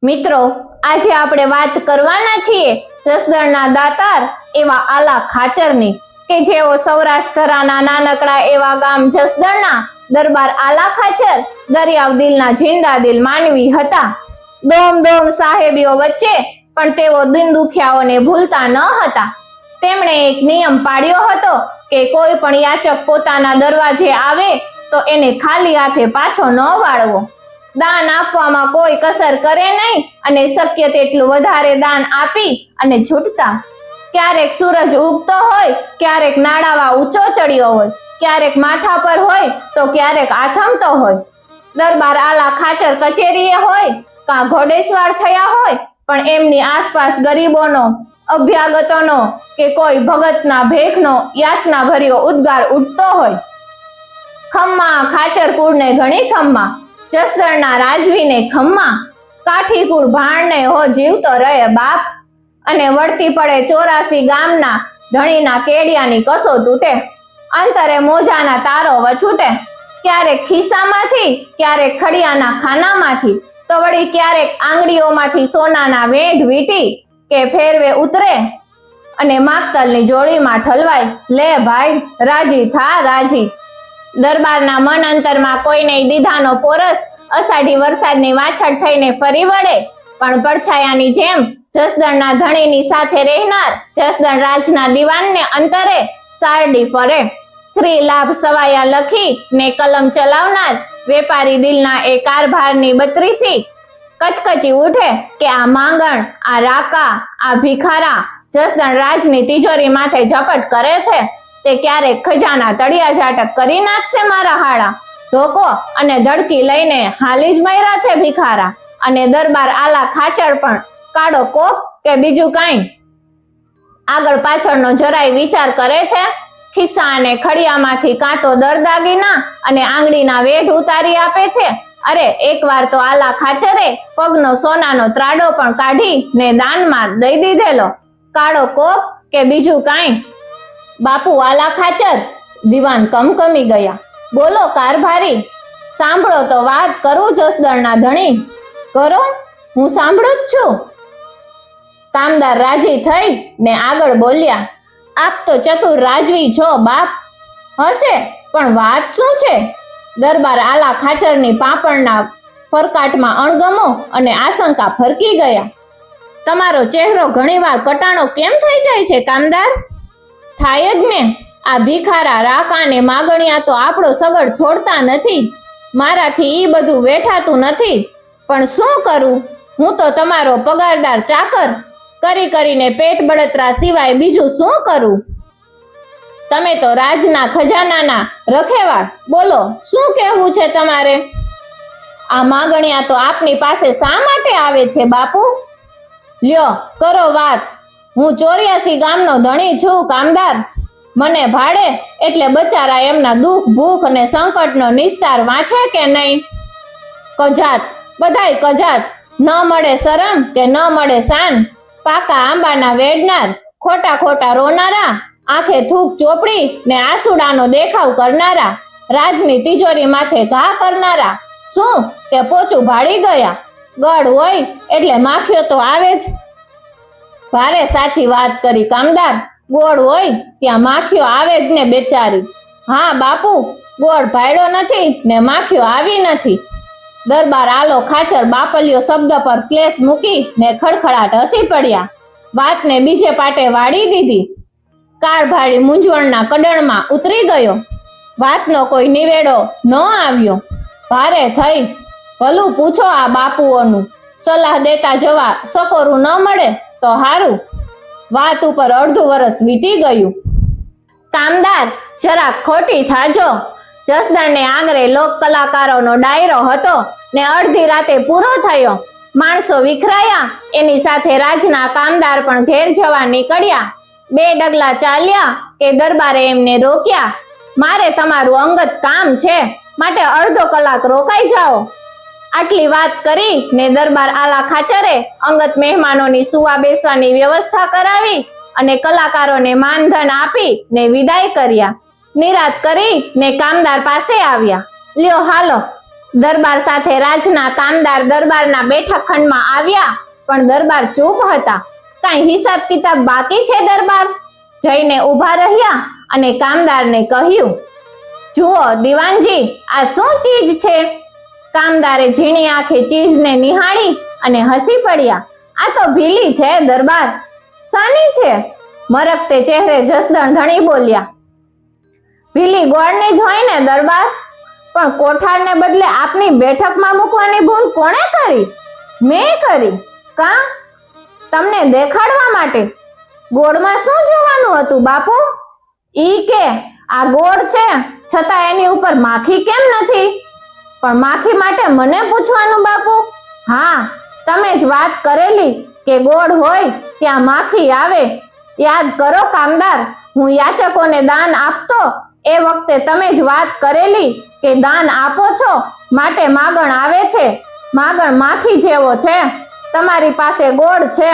મિત્રો, આજે આપણે વાત કરવાના છીએ જસદણના દાતાર એવા આલા ખાચરની કે જેઓ સૌરાષ્ટ્રના નાનકડા એવા ગામ જસદણના દરબાર આલા ખાચર દરિયાવ દિલના જિંદા દિલ માનવી હતા। દોમ દોમ સાહેબીઓ વચ્ચે પણ તેઓ દિન દુખિયાઓને ભૂલતા ન હતા। તેમણે એક નિયમ પાડ્યો હતો કે કોઈ પણ યાચક પોતાના દરવાજે આવે તો એને ખાલી હાથે પાછો ન વાળવો। દાન આપવામાં કોઈ કસર કરે નહીં અને શક્ય તેટલું વધારે દાન આપી અને છૂટતા। ક્યારેક સૂરજ ઉગતો હોય, ક્યારેક નાડાવા ઊંચો ચડ્યો હોય, ક્યારેક માથા પર હોય તો ક્યારેક આથમતો હોય। દરબાર આલા ખાચર કચેરીએ હોય કાં ઘોડેસવાર થયા હોય, પણ એમની આસપાસ ગરીબોનો, અભ્યાગતોનો કે કોઈ ભગતના ભેખનો યાચના ભર્યો ઉદ્ગાર ઉઠતો હોય। ખમ્મા ખાચરકુળને ઘણી ખમ્મા, જસદણના રાજવીને ખમ્મા, કાઠીકુળ ભાણને હો જીવતો રહે બાપ। અને વળતી પડે 84 ગામના ધણીના કેડિયાની કસો તૂટે, અંતરે મોજાના તારો વછૂટે। ક્યારેક ખિસ્સામાંથી, ક્યારેક ખડિયાના ખાનામાંથી, તો વળી ક્યારેક આંગળીઓમાંથી સોનાના વેઢ વીટી કે ફેરવે ઉતરે અને માગતલની જોડીમાં ઠલવાય। લે ભાઈ, રાજી થા રાજી। દરબારના મન અંતરમાં કોઈને દીધાનો પોરસ અષાઢી વરસાદની વાછળ થઈને ફરી વળે, પણ પડછાયાની જેમ જસદણના ધણીની સાથે રહેનાર જસદણ રાજના દીવાનને અંતરે સારડી ફરે। શ્રી લાભ સવાયા લખી ને કલમ ચલાવનાર વેપારી દિલના એ કારભારની 32 કચકચી ઉઠે કે આ માંગણ, આ રાકા, આ ભિખારા જસદણ રાજની તિજોરી માથે ઝપટ કરે છે તે ક્યારેક ખજાના તળિયા ઝાટક કરી નાખશે મારા હાડા। ધોકો અને ધડકી લઈને હાલી જ મર્યા છે ભિખારા। અને દરબાર આલા ખાચર પણ કાળો કોપ કે બીજું કાંઈ આગળ પાછળનો જરાય વિચાર કરે છે? ખિસ્સા અને ખડિયામાંથી કાં તો દરદાગીના અને આંગળીના વેઢ ઉતારી આપે છે। અરે એકવાર તો આલા ખાચરે પગનો સોનાનો ત્રાડો પણ કાઢી ને દાનમાં દઈ દીધેલો। કાળો કોપ કે બીજું કાંઈ? બાપુ આલા ખાચર, દીવાન કમકમી ગયા। બોલો કારભારી, સાંભળો તો વાત કરું જસદણના ધણી। કરો, હું સાંભળું જ છું। કામદાર રાજી થઈ ને આગળ બોલ્યા, આપ તો ચતુર રાજવી છો બાપ। હશે, પણ વાત શું છે? દરબાર આલા ખાચરની પાપણના ફરકાટમાં અણગમો અને આશંકા ફરકી ગયા। તમારો ચહેરો ઘણીવાર કટાણો કેમ થઈ જાય છે કામદાર? થાય જ ને, આ ભિખારા, રાકા ને માગણિયા તો આપણો સગડ છોડતા નથી। મારાથી ઈ બધું વેઠાતું નથી, પણ શું કરું? હું તો તમારો પગારદાર ચાકર, કરી કરીને પેટ બળતરા સિવાય બીજું શું કરું? તમે તો રાજના ખજાનાના રખેવાળ, બોલો શું કહેવું છે તમારે? આ માગણિયા તો આપની પાસે શા માટે આવે છે બાપુ? લ્યો કરો વાત। હું 84 ગામનો ધણી છું કામદાર। મને ભાડે એટલે બચારા એમના દુઃખ, ભૂખ અને સંકટનો નિસ્તાર વાંચે કે નહીં? કજાત, બધાય કજાત, ન મળે શરમ કે ન મળે શાન। પાકા આંબાના વેડનાર, ખોટા ખોટા રોનારા, આંખે થૂક ચોપડી ને આસુડાનો દેખાવ કરનારા, રાજની તિજોરી માથે ઘા કરનારા, શું કે પોચું ભાડી ગયા? ગળ હોય એટલે માખીઓ તો આવે જ। ભારે સાચી વાત કરી કામદાર, ગોળ હોય ત્યાં માખીઓ આવે જ ને બેચારી। હા બાપુ, ગોળ ભાડ્યો નથી ને માખીઓ આવી નથી। દરબાર આલો ખાચર બાપલિયો શબ્દ પર સ્લેશ મૂકી ને ખડખડાટ હસી પડ્યા। વાતને બીજે પાટે વાળી દીધી। કારભારી મૂંઝવણના કડણમાં ઉતરી ગયો। વાતનો કોઈ નિવેડો ન આવ્યો। ભારે થઈ, ભલું પૂછો આ બાપુઓનું, સલાહ દેતા જવા સકોરું ન મળે તો હારું। વાત ઉપર અડધું વરસ વીતી ગયું। કામદાર, જરાક ખોટી થાજો। જસદણને આંગરે લોક કલાકારોનો ડાયરો હતો ને અડધી રાતે પૂરો થયો। માણસો વિખરાયા, એની સાથે રાજના કામદાર પણ ઘેર જવા નીકળ્યા। 2 ડગલા ચાલ્યા કે દરબારે એમને રોક્યા। મારે તમારું અંગત કામ છે, માટે અડધો કલાક રોકાઈ જાઓ। આટલી વાત કરી ને દરબાર આલા ખાચરે અંગત મહેમાનોની સુવા બેસવાની વ્યવસ્થા કરાવી અને કલાકારોને માનધન આપી ને વિદાય કર્યા। નિરાત કરી ને કામદાર પાસે આવ્યા। લ્યો હાલો, દરબાર સાથે રાજના કામદાર દરબારના બેઠક ખંડમાં આવ્યા, પણ દરબાર ચૂપ હતા. કાંઈ હિસાબ કિતાબ બાકી છે દરબાર? જઈને ઊભા રહ્યા અને કામદારને કહ્યું, જુઓ દીવાનજી, આ શું ચીજ છે? કામદારે ઝીણી આંખે ચીજને નિહાળી અને હસી પડ્યા. આ તો ભીલી છે દરબાર. સાની છે? મરકતે ચહેરે જસદણ ધણી બોલ્યા. ભીલી ગોળની જ હોય ને દરબાર, પણ કોઠારને બદલે આપની બેઠકમાં મૂકવાની ભૂલ કોણે કરી? મેં કરી. કા? તમને દેખાડવા માટે. ગોળમાં શું જોવાનું હતું બાપુ? ઈ કે આ ગોળ છે, છતાં એની ઉપર માખી કેમ નથી? પણ માખી માટે મને પૂછવાનું બાપુ? હા, તમે જ વાત કરેલી કે ગોળ હોય ત્યાં માખી આવે. યાદ કરો કામદાર, હું યાચકોને દાન આપતો એ વખતે તમે જ વાત કરેલી કે દાન આપો છો માટે માગણ આવે છે. માગણ માખી જેવો છે, તમારી પાસે ગોળ છે.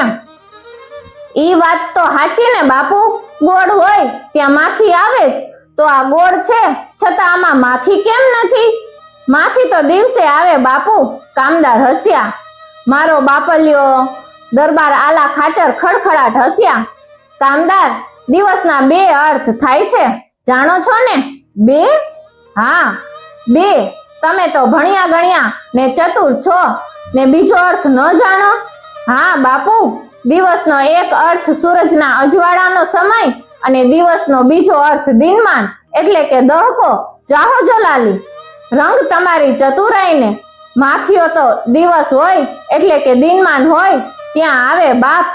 ઈ વાત તો સાચી ને બાપુ? ગોળ હોય ત્યાં માખી આવે જ, તો આ ગોળ છે છતાં આમાં માખી કેમ નથી? માખી તો દિવસે આવે બાપુ. કામદાર હસ્યા. મારો બાપલ્યો. દરબાર આલા ખાચર ખડખડાટ હસ્યા. કામદાર, દિવસના 2 અર્થ થાય છે, જાણો છો ને? 2? હા, 2. તમે તો ભણ્યા ગણ્યા ને ચતુર છો, ને બીજો અર્થ ન જાણો? હા બાપુ, દિવસનો એક અર્થ સૂરજના અજવાળાનો સમય અને દિવસનો બીજો અર્થ દિનમાન એટલે કે દહકો. જાહો જલાલી. રંગ તમારી ચતુરાઈને. માખીઓ તો દિવસ હોય એટલે કે દિનમાન હોય ત્યાં આવે બાપ.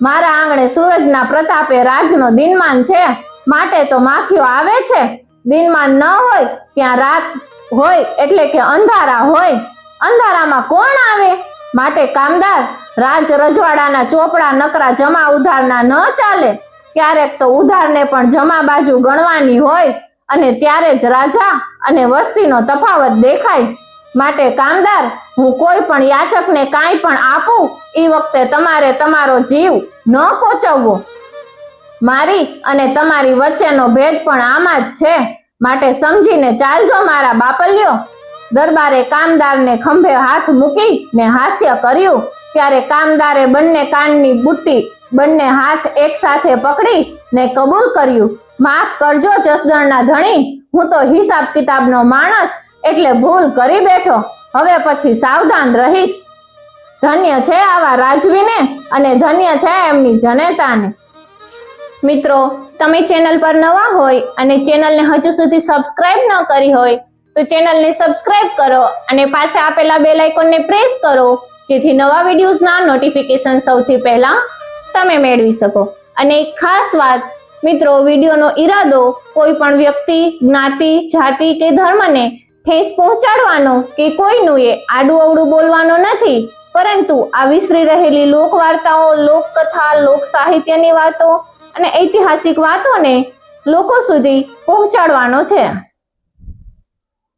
મારા આંગણે સૂરજના પ્રતાપે રાજનો દિનમાન છે, માટે તો માખીઓ આવે છે. દિનમાન ન હોય ત્યાં રાત હોય એટલે કે અંધારા હોય. અંધારામાં કોણ આવે? માટે કામદાર, રાજ રજવાડાના ચોપડા નકરા જમા ઉધારના ન ચાલે. ક્યારેક તો ઉધારને પણ જમા બાજુ ગણવાની હોય, અને ત્યારે જ રાજા અને વસ્તીનો તફાવત દેખાય. માટે કામદાર, હું કોઈ પણ યાચકને કાંઈ પણ આપું એ વખતે તમારે તમારો જીવ ન કોચવવો. મારી અને તમારી વચ્ચેનો ભેદ પણ આમાં જ છે, માટે સમજીને ચાલજો મારા બાપલ્યો. દરબારે કામદારને ખંભે હાથ મૂકી ને હાસ્ય કર્યું. ત્યારે કામદારે બંને કાનની બુટ્ટી બંને હાથ એક સાથે પકડી ને કબૂલ કર્યું. માફ કરજો જસદણના ધણી, હું તો હિસાબ કિતાબનો માણસ એટલે ભૂલ કરી બેઠો. હવે પછી સાવધાન રહીશ. ધન્ય છે આવા રાજવીને અને ધન્ય છે એમની જનેતાને. મિત્રો, તમે ચેનલ પર નવા હોય અને ચેનલને હજુ સુધી સબસ્ક્રાઇબ ન કરી હોય તો ચેનલને સબસ્ક્રાઇબ કરો અને પાસે આપેલા બેલ આઇકોનને પ્રેસ કરો, જેથી નવા વિડીયોઝના નોટિફિકેશન સૌથી પહેલા તમે મેળવી શકો. અને એક ખાસ વાત મિત્રો, વિડીયોનો ઈરાદો કોઈ પણ વ્યક્તિ, જ્ઞાતિ, જાતિ કે ધર્મને ઠેસ પહોંચાડવાનો કે કોઈનું એ આડું અવડું બોલવાનો નથી, પરંતુ આ વિસરી રહેલી લોકવાર્તાઓ, લોકકથા, લોક સાહિત્યની વાતો અને ઐતિહાસિક વાતોને લોકો સુધી પહોંચાડવાનો છે.